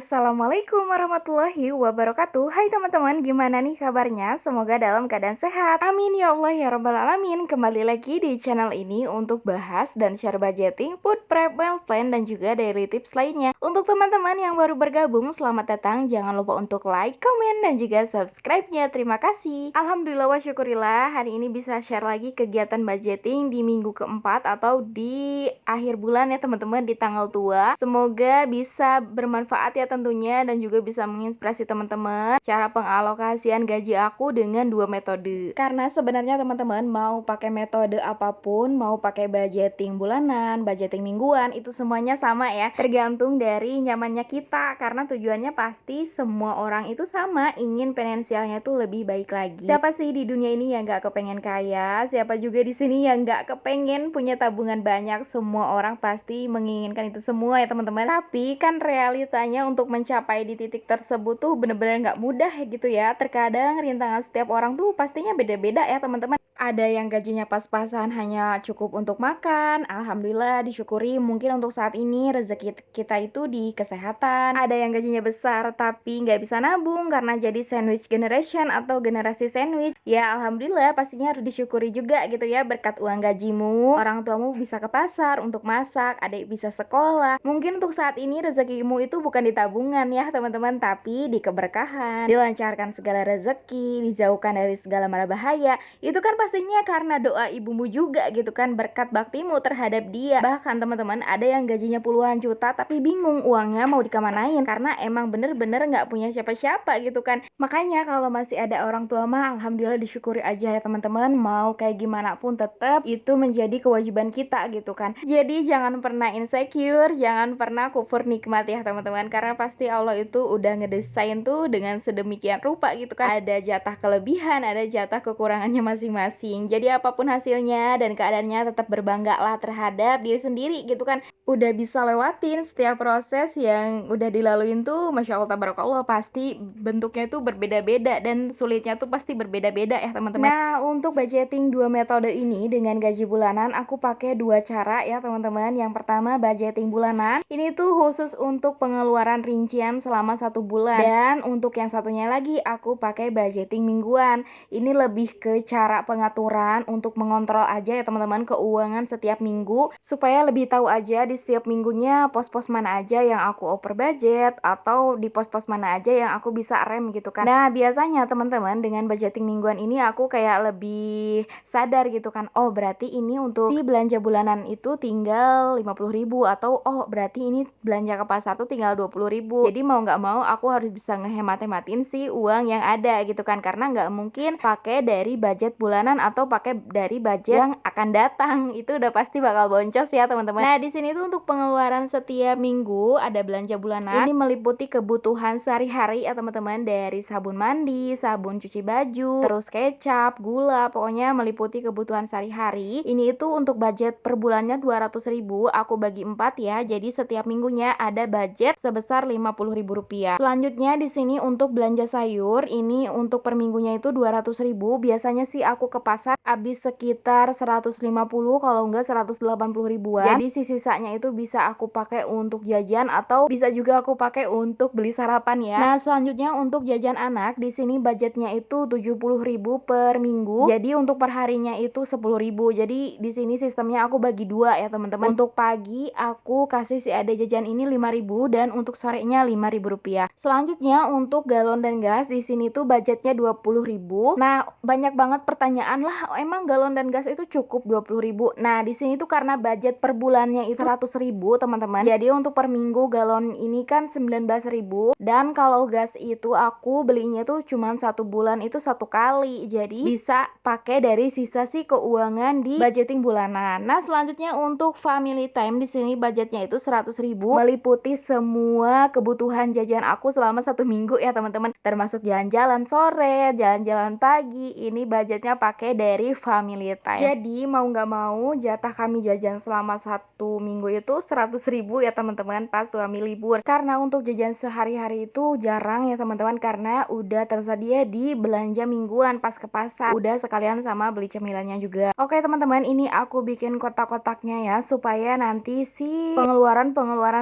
Assalamualaikum warahmatullahi wabarakatuh. Hai teman-teman, gimana nih kabarnya? Semoga dalam keadaan sehat. Amin ya Allah ya rabbal alamin. Kembali lagi di channel ini untuk bahas dan share budgeting, food prep, meal plan, dan juga daily tips lainnya. Untuk teman-teman yang baru bergabung, selamat datang. Jangan lupa untuk like, komen, dan juga subscribe-nya. Terima kasih. Alhamdulillah wa syukurillah, hari ini bisa share lagi kegiatan budgeting di minggu keempat atau di akhir bulan ya teman-teman, di tanggal tua. Semoga bisa bermanfaat ya tentunya, dan juga bisa menginspirasi teman-teman cara pengalokasian gaji aku dengan dua metode. Karena sebenarnya teman-teman mau pakai metode apapun, mau pakai budgeting bulanan, budgeting mingguan, itu semuanya sama ya, tergantung dari nyamannya kita. Karena tujuannya pasti semua orang itu sama, ingin finansialnya itu lebih baik lagi. Siapa sih di dunia ini yang gak kepengen kaya? Siapa juga di sini yang gak kepengen punya tabungan banyak? Semua orang pasti menginginkan itu semua ya teman-teman. Tapi kan realitanya untuk mencapai di titik tersebut tuh bener-bener nggak mudah ya gitu ya. Terkadang rintangan setiap orang tuh pastinya beda-beda ya teman-teman. Ada yang gajinya pas-pasan hanya cukup untuk makan, alhamdulillah disyukuri, mungkin untuk saat ini rezeki kita itu di kesehatan. Ada yang gajinya besar tapi nggak bisa nabung karena jadi sandwich generation atau generasi sandwich. Ya alhamdulillah pastinya harus disyukuri juga gitu ya, berkat uang gajimu, orang tuamu bisa ke pasar untuk masak, adik bisa sekolah. Mungkin untuk saat ini rezekimu itu bukan di tabungan ya teman-teman, tapi di keberkahan, dilancarkan segala rezeki, dijauhkan dari segala mara bahaya. Itu kan pastinya karena doa ibumu juga gitu kan, berkat baktimu terhadap dia. Bahkan teman-teman ada yang gajinya puluhan juta tapi bingung uangnya mau dikemanain karena emang bener-bener nggak punya siapa-siapa gitu kan. Makanya kalau masih ada orang tua mah alhamdulillah disyukuri aja ya teman-teman. Mau kayak gimana pun tetap itu menjadi kewajiban kita gitu kan. Jadi jangan pernah insecure, jangan pernah kufur nikmat ya teman-teman, karena pasti Allah itu udah ngedesain tuh dengan sedemikian rupa gitu kan. Ada jatah kelebihan, ada jatah kekurangannya masing-masing. Jadi apapun hasilnya dan keadaannya tetap berbanggalah terhadap diri sendiri gitu kan. Udah bisa lewatin setiap proses yang udah dilaluin tuh, Masya Allah tabarakallah, pasti bentuknya tuh berbeda-beda dan sulitnya tuh pasti berbeda-beda ya teman-teman. Nah untuk budgeting dua metode ini dengan gaji bulanan, aku pakai dua cara ya teman-teman. Yang pertama budgeting bulanan, ini tuh khusus untuk pengeluaran rincian selama 1 bulan. Dan untuk yang satunya lagi aku pakai budgeting mingguan. Ini lebih ke cara pengaturan untuk mengontrol aja ya teman-teman keuangan setiap minggu, supaya lebih tahu aja di setiap minggunya pos-pos mana aja yang aku over budget, atau di pos-pos mana aja yang aku bisa rem gitu kan. Nah biasanya teman-teman dengan budgeting mingguan ini aku kayak lebih sadar gitu kan, oh berarti ini untuk si belanja bulanan itu tinggal 50.000, atau oh berarti ini belanja ke pasar tuh tinggal 20.000. Jadi mau nggak mau aku harus bisa ngehemat-hematin si uang yang ada gitu kan, karena nggak mungkin pakai dari budget bulanan atau pakai dari budget yang akan datang. Itu udah pasti bakal boncos ya teman-teman. Nah di sini tuh untuk pengeluaran setiap minggu ada belanja bulanan. Ini meliputi kebutuhan sehari-hari ya teman-teman, dari sabun mandi, sabun cuci baju, terus kecap, gula, pokoknya meliputi kebutuhan sehari-hari. Ini itu untuk budget per bulannya 200.000, aku bagi 4 ya. Jadi setiap minggunya ada budget sebesar 50.000 rupiah. Selanjutnya di sini untuk belanja sayur, ini untuk per minggunya itu 200.000. Biasanya sih aku ke pasar habis sekitar 150 kalau enggak 180 ribuan. Jadi sisanya itu bisa aku pakai untuk jajan atau bisa juga aku pakai untuk beli sarapan ya. Nah selanjutnya untuk jajan anak, di sini budgetnya itu 70.000 per minggu. Jadi untuk perharinya itu 10.000. Jadi di sini sistemnya aku bagi dua ya teman-teman. Untuk pagi aku kasih si ada jajan ini 5.000 dan untuk sorenya 5.000 rupiah. Selanjutnya untuk galon dan gas, di sini tuh budgetnya 20.000. Nah banyak banget pertanyaan lah, emang galon dan gas itu cukup 20.000? Nah di sini tuh karena budget per bulannya itu 100.000 teman-teman. Jadi untuk per minggu galon ini kan 19.000, dan kalau gas itu aku belinya tuh cuman 1 bulan itu 1 kali. Jadi bisa pakai dari sisa si keuangan di budgeting bulanan. Nah selanjutnya untuk family time, di sini budgetnya itu 100.000, meliputi semua kebutuhan jajan aku selama 1 minggu ya teman-teman, termasuk jalan-jalan sore, jalan-jalan pagi. Ini budgetnya pakai dipakai dari family time. Jadi mau nggak mau jatah kami jajan selama 1 minggu itu 100.000 ya teman-teman pas suami libur. Karena untuk jajan sehari-hari itu jarang ya teman-teman, karena udah tersedia di belanja mingguan pas ke pasar. Udah sekalian sama beli cemilannya juga. Oke teman-teman, ini aku bikin kotak-kotaknya ya supaya nanti si pengeluaran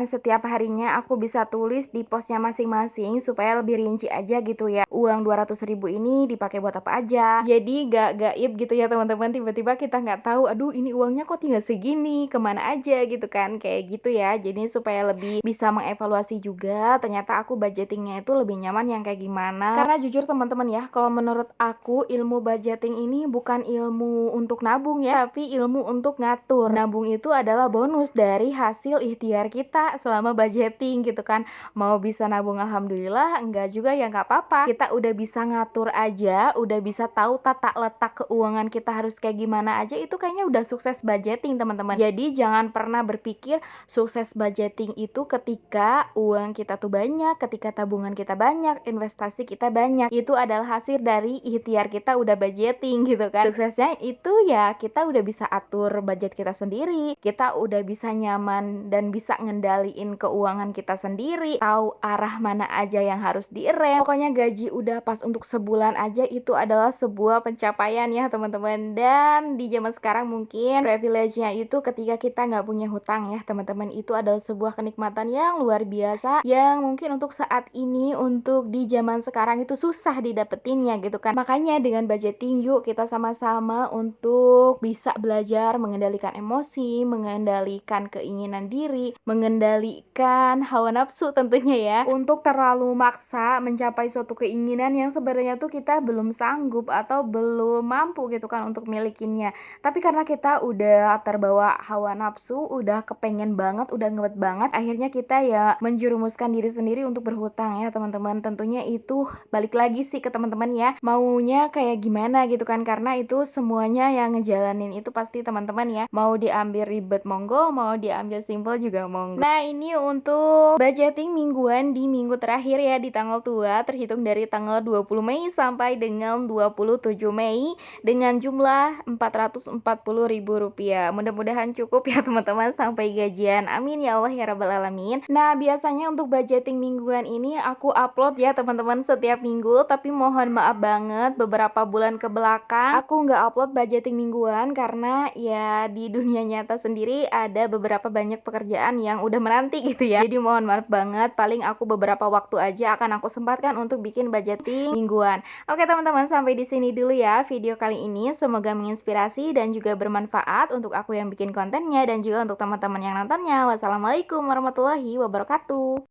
setiap harinya aku bisa tulis di posnya masing-masing supaya lebih rinci aja gitu ya. Uang 200.000 ini dipakai buat apa aja. Jadi gak gaib gitu ya teman-teman, tiba-tiba kita nggak tahu, aduh ini uangnya kok tinggal segini, kemana aja gitu kan, kayak gitu ya. Jadi supaya lebih bisa mengevaluasi juga ternyata aku budgetingnya itu lebih nyaman yang kayak gimana. Karena jujur teman-teman ya, kalau menurut aku ilmu budgeting ini bukan ilmu untuk nabung ya, tapi ilmu untuk ngatur. Nabung itu adalah bonus dari hasil ikhtiar kita selama budgeting gitu kan. Mau bisa nabung alhamdulillah, enggak juga ya nggak apa-apa. Kita udah bisa ngatur aja, udah bisa tahu tata letak keuangan kita harus kayak gimana aja, itu kayaknya udah sukses budgeting teman-teman. Jadi jangan pernah berpikir sukses budgeting itu ketika uang kita tuh banyak, ketika tabungan kita banyak, investasi kita banyak. Itu adalah hasil dari ikhtiar kita udah budgeting gitu kan. Suksesnya itu ya kita udah bisa atur budget kita sendiri, kita udah bisa nyaman dan bisa ngendaliin keuangan kita sendiri, tahu arah mana aja yang harus direm. Pokoknya gaji udah pas untuk sebulan aja itu adalah sebuah pencapaian ya teman-teman. Dan di zaman sekarang mungkin privilege-nya itu ketika kita nggak punya hutang ya teman-teman, itu adalah sebuah kenikmatan yang luar biasa yang mungkin untuk saat ini, untuk di zaman sekarang itu susah didapetinnya gitu kan. Makanya dengan budgeting yuk kita sama-sama untuk bisa belajar mengendalikan emosi, mengendalikan keinginan diri, mengendalikan hawa nafsu tentunya ya, untuk terlalu maksa mencapai suatu keinginan yang sebenarnya tuh kita belum sanggup atau belum mampu gitu kan untuk milikinya. Tapi karena kita udah terbawa hawa nafsu, udah kepengen banget, udah ngebet banget, akhirnya kita ya menjerumuskan diri sendiri untuk berhutang ya teman-teman. Tentunya itu balik lagi sih ke teman-teman ya, maunya kayak gimana gitu kan, karena itu semuanya yang ngejalanin itu pasti teman-teman ya. Mau diambil ribet monggo, mau diambil simple juga monggo. Nah ini untuk budgeting mingguan di minggu terakhir ya, di tanggal tua terhitung dari tanggal 20 Mei sampai dengan 27 Mei dengan jumlah Rp440.000. Mudah-mudahan cukup ya teman-teman sampai gajian, amin ya Allah ya rabbal alamin. Nah biasanya untuk budgeting mingguan ini aku upload ya teman-teman setiap minggu, tapi mohon maaf banget beberapa bulan ke belakang aku nggak upload budgeting mingguan karena ya di dunia nyata sendiri ada beberapa banyak pekerjaan yang udah menanti gitu ya. Jadi mohon maaf banget, paling aku beberapa waktu aja akan aku sempatkan untuk bikin budgeting mingguan. Oke teman-teman, sampai di sini dulu ya video kali ini. Semoga menginspirasi dan juga bermanfaat untuk aku yang bikin kontennya dan juga untuk teman-teman yang nontonnya. Wassalamualaikum warahmatullahi wabarakatuh.